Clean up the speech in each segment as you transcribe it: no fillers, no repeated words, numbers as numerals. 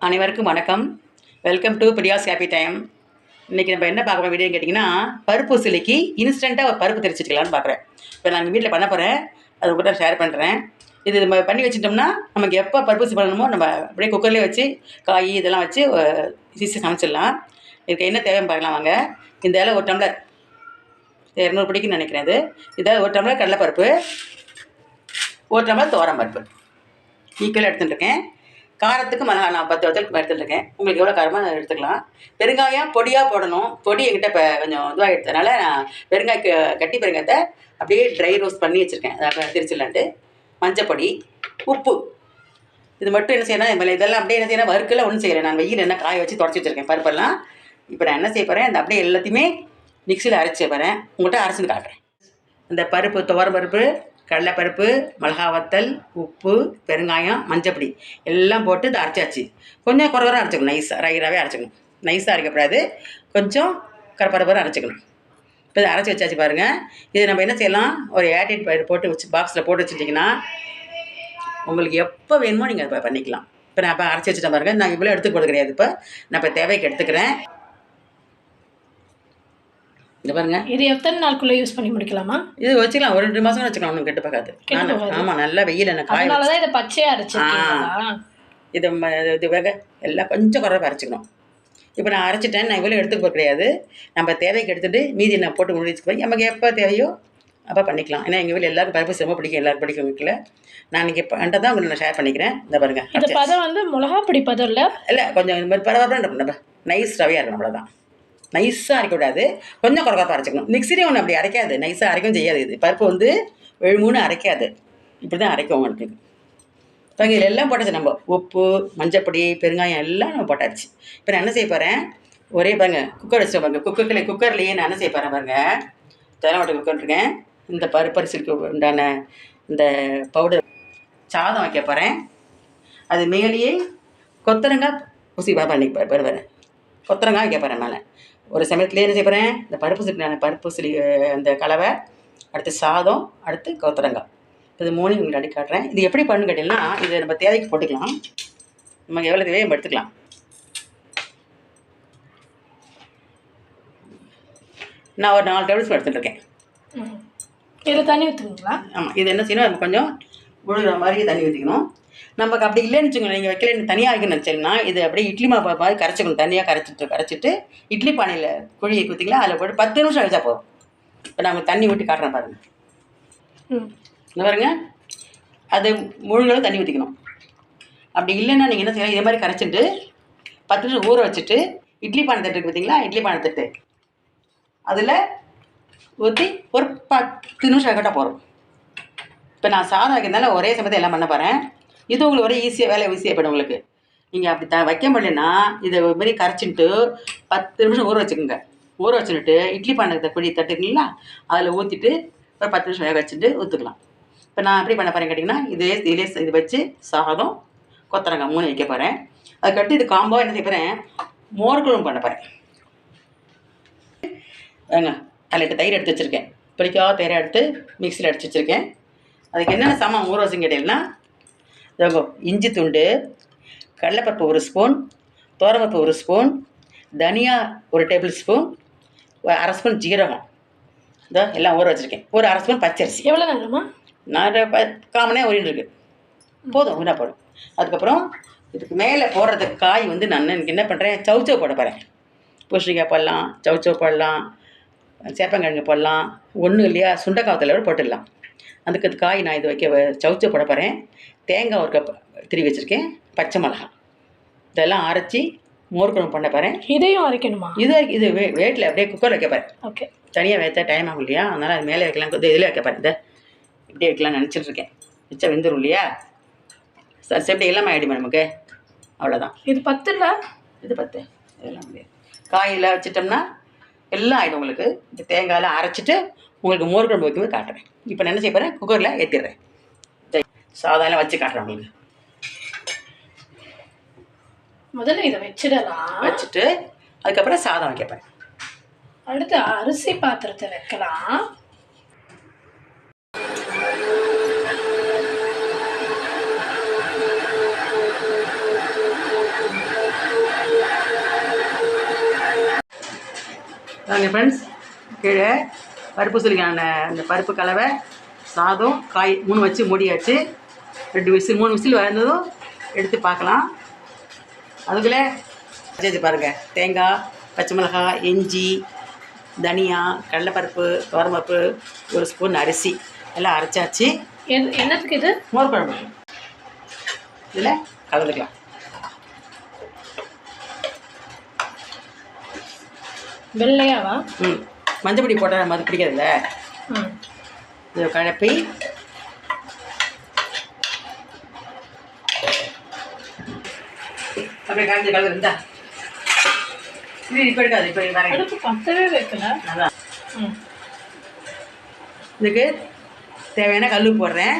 அனைவருக்கும் வணக்கம். Welcome to Priya's happy time. இன்றைக்கி நம்ம என்ன பார்க்க போகிற வீடியோன்னு கேட்டிங்கன்னா, பருப்பு சிலிக்கி இன்ஸ்டண்ட்டாக ஒரு பருப்பு தெரிச்சிக்கலான்னு பார்க்குறேன். இப்போ நான் வீட்டில் பண்ண போகிறேன், அது உங்கள்கிட்ட ஷேர் பண்ணுறேன். இது நம்ம பண்ணி வச்சுட்டோம்னா நமக்கு எப்போ பருப்பு பண்ணணுமோ நம்ம அப்படியே குக்கர்லேயே வச்சு காய் இதெல்லாம் வச்சு ஈஸியாக சமைச்சிடலாம். இதுக்கு என்ன தேவைன்னு பார்க்கலாம் வாங்க. இந்த இலை ஒரு டம்ளர் 200 பிடிக்குன்னு நினைக்கிறேன். இதில் ஒரு டம்ளர் கடலைப்பருப்பு, ஒரு டம்ளர் துவரம் பருப்பு ஈக்குவலாக எடுத்துட்டுருக்கேன். காரத்துக்கு மிளகா நான் 10 வத்தலுக்கு எடுத்துட்டுருக்கேன். உங்களுக்கு எவ்வளோ காரமாக எடுத்துக்கலாம். பெருங்காயம் பொடியாக போடணும். பொடி என்கிட்ட இப்போ கொஞ்சம் இதுவாக எடுத்ததுனால நான் கட்டி பெருங்காயத்தை அப்படியே ட்ரை ரோஸ்ட் பண்ணி வச்சுருக்கேன். அதை திரிச்சிடலான்ட்டு. மஞ்சப்பொடி, உப்பு, இது மட்டும் என்ன செய்யணும், இதெல்லாம் அப்படியே என்ன செய்யணும், வறுக்கெல்லாம் ஒன்றும் செய்கிறேன். நான் வெயில் என்ன காய வச்சு தொடச்சி வச்சுருக்கேன் பருப்பெல்லாம். இப்போ நான் என்ன செய்ய போகிறேன், இந்த அப்படியே எல்லாத்தையுமே மிக்சியில் அரைச்சி போகிறேன். உங்கள்கிட்ட அரைச்சிட்டு காட்டுறேன். இந்த பருப்பு, துவரம் பருப்பு, கடலைப்பருப்பு, மிளகா வத்தல், உப்பு, பெருங்காயம், மஞ்சப்பொடி எல்லாம் போட்டு இதை அரைச்சாச்சு. கொஞ்சம் குறவராக அரைச்சிக்கணும். நைஸாக ரைராகவே அரைச்சிக்கணும். நைஸாக அரைக்கக்கூடாது, கொஞ்சம் கரப்பரப்பராக அரைச்சிக்கணும். இப்போ இதை அரைச்சி வச்சாச்சு பாருங்கள். இது நம்ம என்ன செய்யலாம், ஒரு ஏர்டைட் பயிர் போட்டு வச்சு பாக்ஸில் போட்டு வச்சுட்டிங்கன்னா உங்களுக்கு எப்போ வேணுமோ நீங்கள் அதை பண்ணிக்கலாம். இப்போ நான் இப்போ அரைச்சி வச்சுட்டேன் பாருங்கள். நான் இவ்வளோ எடுத்துக்கூட கிடையாது. இப்போ நான் இப்போ தேவைக்கு எடுத்துக்கிறேன். இது பாருங்க. இது எத்தனை நாளுக்குள்ளே யூஸ் பண்ணி முடிக்கலாமா? இது வச்சுக்கலாம், ஒரு 2 மாதம் வச்சுக்கலாம், ஒன்றும் கெட்டு பார்க்காது. ஆமாம், நல்லா வெயில் என்ன காய தான் இதை பச்சையாக அரைச்சிருக்கீங்களா? இது வேக எல்லாம் கொஞ்சம் குறைவாக அரைச்சிக்கணும். இப்போ நான் அரைச்சிட்டேன், நான் இவ்வளோ எடுத்துக்க கிடையாது. நம்ம தேவைக்கு எடுத்துகிட்டு மீதி நான் போட்டு முடிச்சுக்குவேன். நமக்கு எப்போ தேவையோ அப்போ பண்ணிக்கலாம். ஏன்னா எங்கள் வீட்டில் எல்லாருக்கும் பருப்பு ரொம்ப பிடிக்கும், எல்லோரும் பிடிக்கும் வீட்டில். நான் இன்றைக்கி பண்ணுறதான் உங்களுக்கு நான் ஷேர் பண்ணிக்கிறேன். இந்த பாருங்க, இந்த பதம் வந்து மிளகா பொடி பதம் இல்லை, கொஞ்சம் இந்த மாதிரி பரவாயில்ல நம்ம நைஸ் ரவையாக இருக்கணும். அவ்வளோதான். நைஸாக அரைக்கக்கூடாது, கொஞ்சம் குறைவாக அரைச்சிக்கணும். மிக்ஸிலே ஒன்று அப்படி அரைக்காது, நைஸாக அரைக்கவும் செய்யாது. இது பருப்பு வந்து வெழுமூணு அரைக்காது, இப்படி தான் அரைக்கும் உங்களுக்கு. இப்போ இதில் எல்லாம் போட்டாச்சு. நம்ம உப்பு, மஞ்சப்பொடி, பெருங்காயம் எல்லாம் நம்ம போட்டாச்சு. இப்போ நான் என்ன செய்ய போகிறேன், ஒரே பாருங்க குக்கர் வச்சு பாருங்க. குக்கர்லேயே நான் என்ன செய்ய போகிறேன் பாருங்கள். தேவைப்பட்ட குக்கர் இருக்கேன். இந்த பருப்பரிசிக்கு உண்டான இந்த பவுடர் சாதம் வைக்க போகிறேன். அது மேலேயே கொத்தரங்காய் ஊசி பண்ணி வருவேன். கொத்தரங்காய் வைக்க போகிறேன் மேலே. ஒரு சமயத்துலேயே என்ன செய்ய போகிறேன், இந்த பருப்பு சிலி அந்த கலவை, அடுத்து சாதம், அடுத்து கொத்தரங்காய், இது 3 உங்களுக்கு அடி காட்டுறேன். இது எப்படி பண்ணு கேட்டிங்கன்னா, இது நம்ம தேவைக்கு போட்டுக்கலாம். நமக்கு எவ்வளோ தேவையோ எடுத்துக்கலாம். நான் ஒரு 4 டேபிள் ஸ்பூன் எடுத்துகிட்டு இருக்கேன். இதில் தண்ணி ஊற்றுங்களா? ஆமாம். இது என்ன செய்யணும், நம்ம கொஞ்சம் முழுகிற மாதிரி தண்ணி ஊற்றிக்கணும். நமக்கு அப்படி இல்லைன்னு வச்சுக்கோங்க, நீங்கள் வைக்கலன்னு தனியாக வைக்கணும்னு நினச்சிங்கன்னா இது அப்படியே இட்லி மாவு மாதிரி கரைச்சிக்கணும். தனியாக கரைச்சிட்டு இட்லி பானையில் குழியை குத்திக்கலாம். அதில் போட்டு 10 நிமிஷம் வச்சா போதும். இப்போ நம்ம தண்ணி ஊற்றி காட்டுறேன் பாருங்கள். இந்த பாருங்க, அது முழுகளும் தண்ணி ஊற்றிக்கணும். அப்படி இல்லைன்னா நீங்கள் என்ன செய்யலாம், இதே மாதிரி கரைச்சிட்டு 10 நிமிஷம் ஊற வச்சுட்டு இட்லி பானை தட்டு இருக்குது பார்த்தீங்களா, இட்லி பானை தட்டு அதில் ஊற்றி ஒரு 10 நிமிஷம் வைக்கட்டால் போகிறோம். இப்போ நான் சாதம் வைக்கிறதுனால ஒரே சமயத்தை எல்லாம் பண்ண போகிறேன். இது உங்களுக்கு ஒரே வேலை ஈஸியாக போய்டும் உங்களுக்கு. நீங்கள் அப்படி வைக்க முடியலன்னா இதை ஒரு மாதிரி கரைச்சிட்டு 10 நிமிஷம் ஊற வச்சுக்கோங்க. ஊற வச்சுட்டு இட்லி பானை குழி தட்டுங்களா, அதில் ஊற்றிட்டு ஒரு 10 நிமிஷம் வேக வச்சுட்டு ஊற்றுக்கலாம். இப்போ நான் எப்படி பண்ண போகிறேன் கேட்டிங்கன்னா, இது வச்சு சாதம், கொத்தரங்காய் 3 வைக்க போகிறேன். அதுக்கடுத்து இது காம்போ என்ன செய்ய போகிறேன், மோர் குழம்பு பண்ண போகிறேன். வேங்க, அதில் தயிர் எடுத்து வச்சுருக்கேன். பிடிக்காத தயிரை எடுத்து மிக்சியில் அடித்து வச்சுருக்கேன். அதுக்கு என்னென்ன சாமான் ஊற வச்சுன்னு கேட்டிங்கன்னா, இஞ்சி துண்டு, கடலைப்பருப்பு 1 ஸ்பூன், துவரம்பருப்பு 1 ஸ்பூன், தனியா 1 டேபிள் ஸ்பூன், 1/2 ஸ்பூன் ஜீரகம், இதோ எல்லாம் ஊற வச்சுருக்கேன். ஒரு 1/2 ஸ்பூன் பச்சரிசி. எவ்வளோ நேரமா? நான் காமனே ஓடிட்டு இருக்கு, போதும் வீணாக போடும். அதுக்கப்புறம் இதுக்கு மேலே போடுறதுக்கு காய் வந்து நான் எனக்கு என்ன பண்ணுறேன், சவுச்சவ் போட போகிறேன். பூசணிக்காய் போடலாம், சவுச்சவ் போடலாம், சேப்பங்கிழங்கு போடலாம், ஒன்றும் இல்லையா சுண்டைக்காய் போட்டுடலாம். அதுக்கு காய் நான் இது வைக்க சவுச்சவ் போட போகிறேன். தேங்காய் 1 கப் திருவி வச்சுருக்கேன். பச்சை மிளகா இதெல்லாம் அரைச்சி மோர் குழம்பு பண்ண போகிறேன். இதையும் அரைக்கணுமா? இது வேட்டில் அப்படியே குக்கர் வைக்க போகிறேன். ஓகே. தனியாக வைத்தா டைம் ஆகும் இல்லையா, அதனால் அது மேலே வைக்கலாம். இதில் வைக்க போகிறேன். இப்படி வைக்கலாம்னு நினச்சிட்ருக்கேன். வச்சா வெந்துடும் இல்லையா, எப்படி எல்லாமே ஆகிடுமா நமக்கு. அவ்வளோதான். இது 10 இல்லை, இது 10 இதெல்லாம் முடியாது. காயில் வச்சிட்டோம்னா எல்லாம் ஆகிடும் உங்களுக்கு. இந்த தேங்காயெல்லாம் அரைச்சிட்டு உங்களுக்கு மோர் குழம்பு வைக்கும்போது காட்டுறேன். இப்போ நான் என்ன செய்ய போகிறேன், குக்கரில் ஏற்றிடுறேன். சாதம்லாம் வச்சு காட்டுறேன் உங்களுக்கு. முதல்ல இதை வச்சுட்டு அதுக்கப்புறம் சாதம் வைக்கப்பேன். அடுத்து அரிசி பாத்திரத்தை வைக்கலாம். வாங்க ஃப்ரெண்ட்ஸ், கீழே பருப்பு சொல்லிக்கான அந்த பருப்பு கலவை சாதம் காய் 3 வச்சு மூடியாச்சு. 2 விசில் 3 விசில் வந்ததும் எடுத்து பார்க்கலாம். அதுக்குள்ளே வச்சு பாருங்கள், தேங்காய், பச்சை மிளகாய், இஞ்சி, தனியா, கடலைப்பருப்பு, துவரம்பருப்பு, 1 ஸ்பூன் அரிசி எல்லாம் அரைச்சாச்சு. என்னத்துக்கு இது? மோர் குழம்பு. இதில் கலந்துக்கலாம். வெள்ளையாவா? மஞ்சள் பொடி போட்டால் நம்ம அது பிடிக்காதுல்ல. இதை கலப்பி அப்படியே கலந்து இருந்தா இது இப்போ எடுக்காது. இப்போ அடுப்பு பத்தவே வைக்கல. அதான் இதுக்கு தேவையான கல் போடுறேன்.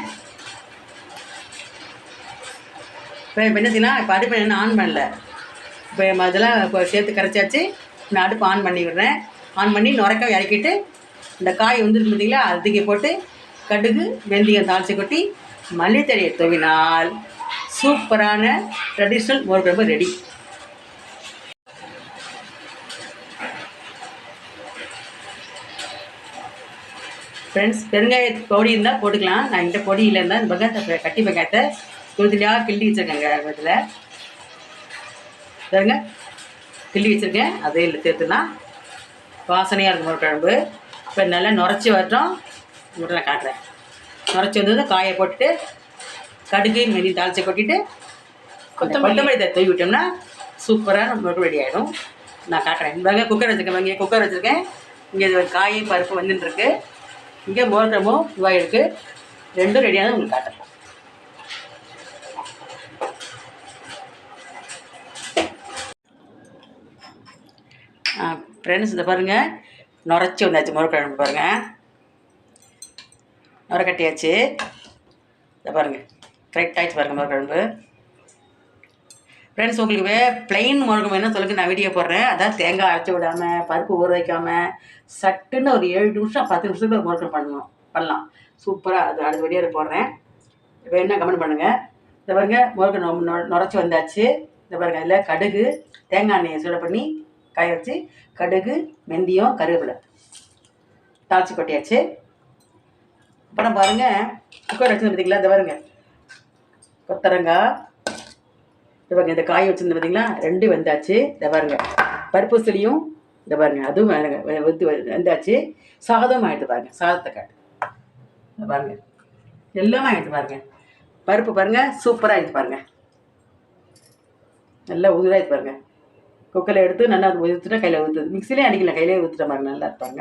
இப்போ என்ன செய்யலாம், இப்போ அடுப்பு என்ன ஆன் பண்ணல. இப்போ அதெல்லாம் இப்போ சேர்த்து கரைச்சாச்சு. நான் அடுப்பு ஆன் பண்ணி விடுறேன். ஆன் பண்ணி நுரைக்க இறக்கிட்டு இந்த காய் வந்துருக்கு பார்த்தீங்களா, அதுக்கு போட்டு கடுகு வெந்தயம் தாளித்து கொட்டி மல்லித்தழையை துவினால் சூப்பரான ட்ரெடிஷ்னல் மோர் குழம்பு ரெடி. ஃப்ரெண்ட்ஸ், பெருங்காய பொடி இருந்தால் போட்டுக்கலாம். நான் என்கிட்ட பொடி இல்லைன்னா இந்த வெங்காயத்தை கட்டி வெங்காயத்தை துளியாக கிள்ளி வச்சுருக்கேங்க. இதில் பாருங்க, கிள்ளி வச்சுருக்கேன். அதே இல்லை சேர்த்துலாம் வாசனையாக இருக்கும் மோர் குழம்பு. இப்போ நல்லா நுரைச்சி வரட்டும். உங்கள்கிட்ட நான் காட்டுறேன். நுரைச்சி வந்தது காயை போட்டுட்டு கடுகு மெதி தாளித்து கொட்டிட்டு கொத்தமல்லி தூவி விட்டோம்னா சூப்பராக நம்ம ரெடி ஆகிடும். நான் காட்டுறேன். இங்கே குக்கர் வச்சுருக்கேன். இங்கே குக்கர் வச்சுருக்கேன். இங்கே காய் பருப்பு வந்துட்டுருக்கு. இங்கே மோர் குழம்பும் இதுவாக இருக்குது. ரெண்டும் ரெடியாக உங்களுக்கு காட்டுறேன். ஃப்ரெண்ட்ஸ், இதை பாருங்கள், நுரைச்சி வந்தாச்சு மோர் குழம்பு. பாருங்கள், நுரை கட்டியாச்சு. இதை பாருங்கள், கரெக்ட் ஆகிடுச்சு பாருங்கள் மோர் குழம்பு. ஃப்ரெண்ட்ஸ், உங்களுக்கு ப்ளைன் மோர் குழம்பு வேணும்னு சொல்லுங்க, நான் வீடியோ போடுறேன். அதான் தேங்காய் அரைச்சி விடாமல் பருப்பு ஊற வைக்காமல் சட்டுன்னு ஒரு 7 நிமிஷம் 10 நிமிஷத்துக்கு ஒரு மோர் குழம்பு பண்ணலாம். சூப்பராக. அது அடுத்த வீடியோவில் போடுறேன். இப்போ என்ன கமெண்ட் பண்ணுங்கள். இதை பாருங்கள், மோர் குழம்பு நுரைச்சி வந்தாச்சு. இதை பாருங்கள், அதில் கடுகு தேங்காய் எண்ணெயை சூட பண்ணி காய வச்சு கடுகு வெந்தயம் கருவேப்பிலை தாளித்து கொட்டியாச்சு. அப்புறம் பாருங்கள், குக்கர் வச்சுருந்து பார்த்தீங்களா, இந்த பாருங்கள் கொத்தரங்காய், இந்த பாருங்க இந்த காய் வச்சுருந்து பார்த்தீங்களா, 2 வெந்தாச்சு. இதை பாருங்கள் பருப்பு சிலியும், இதை பாருங்கள் அதுவும் வெந்தாச்சு. சாதம் ஆகிட்டு பாருங்கள், சாதத்தை காட்டு. இதை பாருங்கள் எல்லாமே ஆகிட்டு பாருங்கள். பருப்பு பாருங்கள் சூப்பராக ஆகிட்டு பாருங்கள், நல்லா உதிராகிட்டு பாருங்கள். குக்கரில் எடுத்து நல்லா அது ஊற்றிட்டா கையில் ஊற்றுது. மிக்சிலே அடிக்கல, கையிலே ஊற்றுட்ட பாருங்க, நல்லா இருப்பாங்க.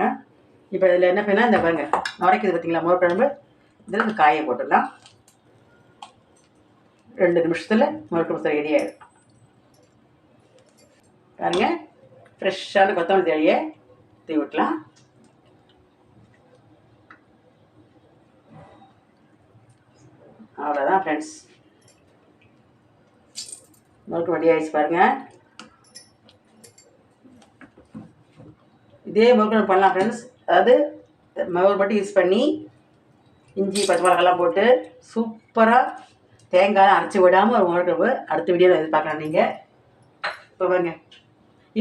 இப்போ இதில் என்ன பண்ணால் இந்த பாருங்க நுரைக்குது பார்த்தீங்களா மோர் குழம்பு. இதில் இந்த காயை போட்டுடலாம். 2 நிமிஷத்தில் மோர் குழம்பு ரெடி ஆகிடும். பாருங்க, ஃப்ரெஷ்ஷான கொத்தமல்லி தழையை தூவி விட்டலாம். அவ்வளோதான் ஃப்ரெண்ட்ஸ், மோர் குழம்பு ரெடி ஆகிடுச்சு பாருங்கள். இதே மோர் குழம்பு பண்ணலாம் ஃப்ரெண்ட்ஸ். அதாவது மோர் மட்டும் யூஸ் பண்ணி இஞ்சி பச்சை மிளகாலாம் போட்டு சூப்பராக தேங்காய் அரைச்சி விடாமல் ஒரு மோர் குழம்பு அடுத்த வீடியோவில் எதிர்பார்க்கலாம் நீங்கள். இப்போ பாருங்க,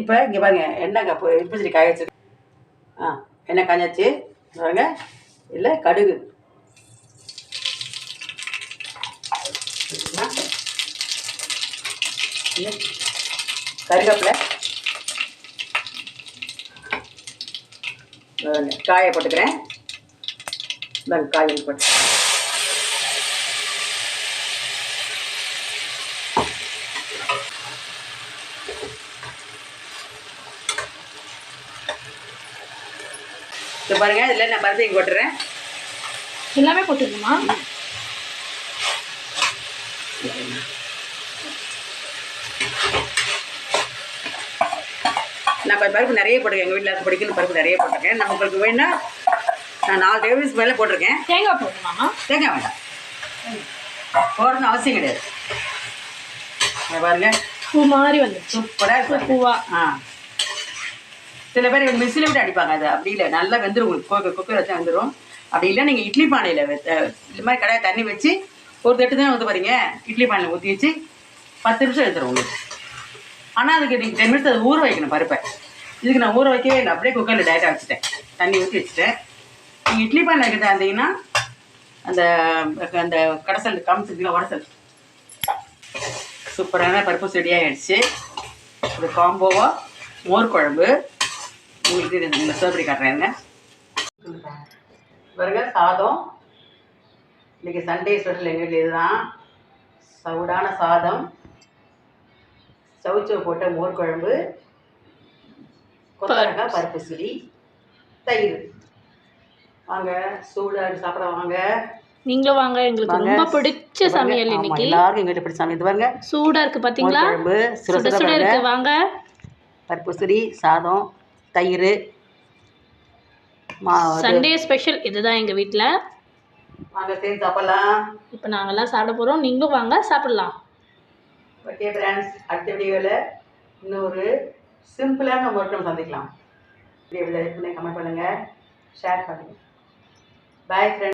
இப்போ இங்கே பாருங்கள் எண்ணெய் இப்போ சரி காய வச்சு எண்ணெய் காஞ்சாச்சு பாருங்க. இல்லை கடுகு கருவேப்பிலை காயை போட்டுக்கிறேன். காய் போட்டு இப்போ பாருங்கள், இதில் நான் பருப்பு இங்கே போட்டுறேன். எல்லாமே போட்டுக்கணுமா? நான் பருப்பு நிறைய போட்டிருக்கேன். எங்கள் வீட்டில் பிடிக்கணும் பருப்பு நிறைய போட்டிருக்கேன். நம்ம உங்களுக்கு வேணுன்னா நான் 4 டேபிள் ஸ்பூன் மேலே போட்டிருக்கேன். தேங்காய் போடணுமா? தேங்காய் வேண்டாம், போடணும்னு அவசியம் கிடையாது. பாருங்க பூ மாதிரி வந்து சூப்பராக இருக்கும் பூவா. சில பேர் மிக்சியில் விட்டு அடிப்பாங்க. அது அப்படி இல்லை, நல்லா வெந்துடும் உங்களுக்கு. குக்கர் வச்சா வெந்துடும். அப்படி இல்லை, நீங்கள் இட்லி பானையில் இந்த மாதிரி கடையை தண்ணி வச்சு ஒரு தட்டு தான் ஊற்ற பாருங்க. இட்லி பானையில் ஊற்றி வச்சு 10 நிமிஷம் எடுத்துரும் உங்களுக்கு. ஆனால் அதுக்கு நீங்கள் 10 நிமிஷம் அதை ஊற வைக்கணும் பருப்பை. இதுக்கு நான் ஊற வைக்கவே இல்லை, அப்படியே குக்கரில் டேரெக்டாக வச்சுட்டேன். தண்ணி ஊற்றி வச்சுட்டேன். நீங்கள் இட்லி பானை இருக்கிறதா இருந்தீங்கன்னா அந்த அந்த கடைசல் காமிச்சிருக்கீங்களா உடசல், சூப்பரான பருப்பு ரெடி ஆகிடுச்சு. ஒரு காம்போவாக மோர் குழம்பு உங்களுக்கு இந்த சர்வ் பண்ணி காட்டுறேங்க. பாருங்க சாதம், இன்றைக்கி சண்டே ஸ்பெஷல் எங்கள் வீட்டில் இதுதான். சவுடான சாதம், சவுச்சவு போட்ட மோர் குழம்பு, கொத்தவரங்காய் பருப்பு சுரி, தயிர். வாங்க சூடாக சாப்பிட வாங்க. நீங்களும் வாங்க, எங்களுக்கு ரொம்ப பிடிச்ச சமையல் இன்னைக்கு. எல்லாருக்கும் எங்கள் வீட்டில் பிடிச்ச சமையல். இது பாருங்க சூடா இருக்கு பாத்தீங்களா, குழம்பு சுட சுட இருக்கு. வாங்க, பருப்பு சுரி, சாதம், தயிர். சண்டே ஸ்பெஷல் இதுதான் எங்க வீட்டில். வாங்க சேர்ந்து சாப்பிடலாம். இப்போ நாங்கெல்லாம் சாப்பிட போகிறோம், நீங்களும் வாங்க சாப்பிடலாம். ஓகே ஃப்ரெண்ட்ஸ், அடுத்த வீடியோவில் இன்னொரு சிம்பிளான முறையில் சந்திக்கலாம். வீடியோவில் லைக் பண்ணுங்கள், கமெண்ட் பண்ணுங்கள், ஷேர் பண்ணுங்கள். Bye friends.